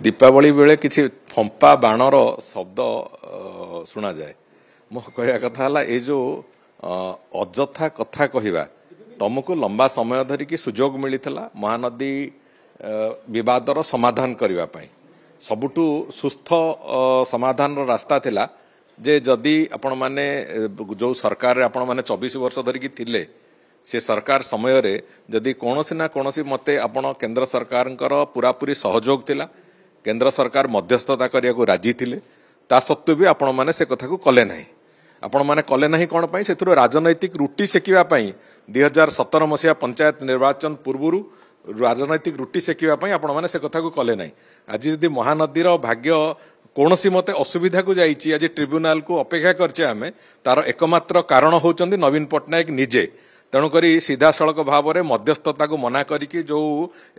दीपावली बेले किसी फंपा बाणर शब्द शुणा जाए मो कहवा कथा ये जो अजथा कथा कहवा तुमको लंबा समय धरिकी सुजोग मिलता महानदी विवादर समाधान करने सबुठु सुस्थ समाधान रास्ता थिला जे जदि आपण माने जो सरकार आपण माने 24 वर्ष धरिकी थिले से सरकार समय रे जदि कोनोसी ना कोनोसी मते आपण केंद्र सरकारंकर पूरापूरी सहयोग थिला केंद्र सरकार मध्यस्थता करिया को राजी थिले ता सत्त्वे भी आपण माने से कथा को कले नाही आपण माने कले नाही कोन पई सेथुरो राजनैतिक रुटी सेकिवा पई 2017 मसिया पंचायत निर्वाचन पूर्वरु राजनैतिक रुटी सेकिवा पई आपण माने से कथा को कले नाही आज यदि महानदीर भाग्य कौनसी मते असुविधा को जाइए आज ट्रिब्यूनाल को अपेक्षा करछे आमे तार एकमात्र कारण होचंदी नवीन पटनायक निजे तेणुक सीधा सड़क भाव में मध्यस्थता को मना करिकी जो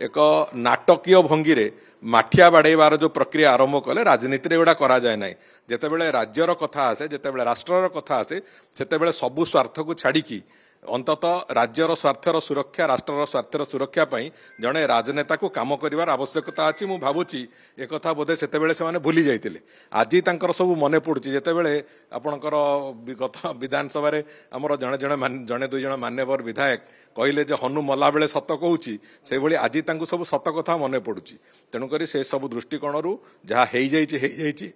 एक नाटकीय भंगी रे माठिया बाड़ेबार जो प्रक्रिया आरंभ कले राजनीति रे एगुड़ा करा जाए नाही जेतेबेले राज्यर कथा आसे जेतेबेले राष्ट्रर कथा आसे सेतेबेले सबु स्वार्थ को छाड़िकी अंततः राज्यर स्वार्थर सुरक्षा राष्ट्रर स्वार्थर सुरक्षा पई जड़े राजनेता को काम करिवार आवश्यकता अछि मु भाबुची एक कथा बोधे सेतेबेले से माने भूली जाइतिले आज तांकर सब मने पड़ुची जेतेबेले आपणकर गत विधानसभा रे हमर जणे दुई जण मान्यवर विधायक कहले जे हनु मला बेले सत कहूची से भली आज तांको सब सत कथा मने पड़ुची तेणुकरी से सब दृष्टिकोणरू जहा हेई जाइची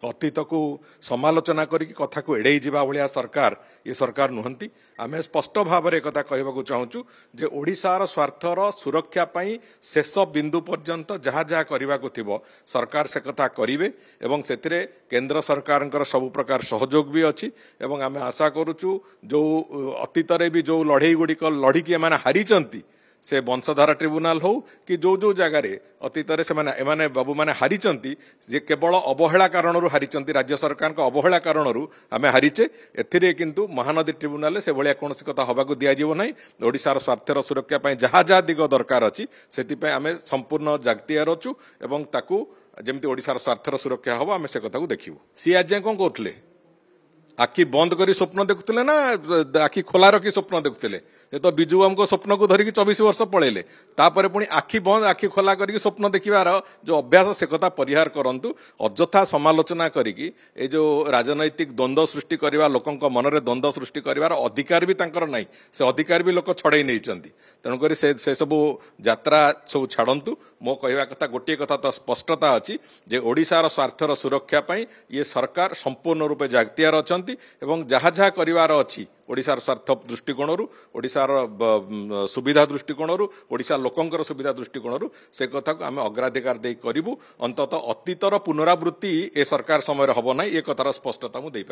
अतीत को समालोचना करी कथा को एड़े जा भाया सरकार ये सरकार नुहंती आमे स्पष्ट भाव में एक कहवाक चाहूँ जे ओडिशार स्वार्थर सुरक्षा पई शेष बिंदु पर्यंत जहाँ जहाँ करने को थिबो सरकार से कथा करिवे एवं सेतिरे केंद्र सरकार सब प्रकार सहयोग भी अच्छी एवं आमे आशा करूचु जो अतीत रे भी जो लड़ई गुड़िक लड़िकी एमाने हारिचंती से वंशधारा ट्रिब्यूनाल हो कि जो जो जगार अतीत से बाबू मैंने हारिचंती जे केवल अवहेला कारण हारिचंती राज्य सरकार अवहेला कारण आमे हारिचे एथिरे किंतु महानदी ट्रिब्यूनाल से भाया कौन कथा हवाक दिज्व ना ओडिशार स्वार्थर सुरक्षा पाई जहाँ जहाँ दिग दरकार अच्छी से आमे संपूर्ण जागतियार अच्छु एवं ताकू जमती ओडिशार स्वार्थर सुरक्षा हम आमे से कथा को देखिबु सी आज कौन कहते आखि बंद करी स्वप्न देखुले ना आखि खोला रखी स्वप्न देखुले तो बिजु बाबू स्वप्न को धरिकी 24 वर्ष पलैले तापर पुणी आखि बंद आखि खोला करके स्वप्न देखिबार जो अभ्यास से कथा परिहार करंतु अଯଥା समालोचना करिकी ए जो राजनैतिक द्वंद्व सृष्टि करवा लोकंक मनरे द्वंद्व सृष्टि करिवार अधिकार भी तांकर नाही से अधिकार भी लोक छड़ाई नैचंती तेणुक से सब यात्रा सब छाड़ंतु मो कहवा कथा गोटे कथा तो स्पष्टता अच्छी जे ओडिशार स्वार्थर सुरक्षा पई ये सरकार संपूर्ण रूपे जागतियार अछंती एवं जहाँ जहाँ करिवार अच्छी ओडिशार स्वार्थ दृष्टिकोण ओडिशार सुविधा दृष्टिकोण ओडिशा लोकंकर सुविधा दृष्टिकोण से कथा को आम अग्राधिकार दे करूँ अंततः अतीतर पुनरावृत्ति ए सरकार समय हम ना ये कथार स्पष्टता मुझे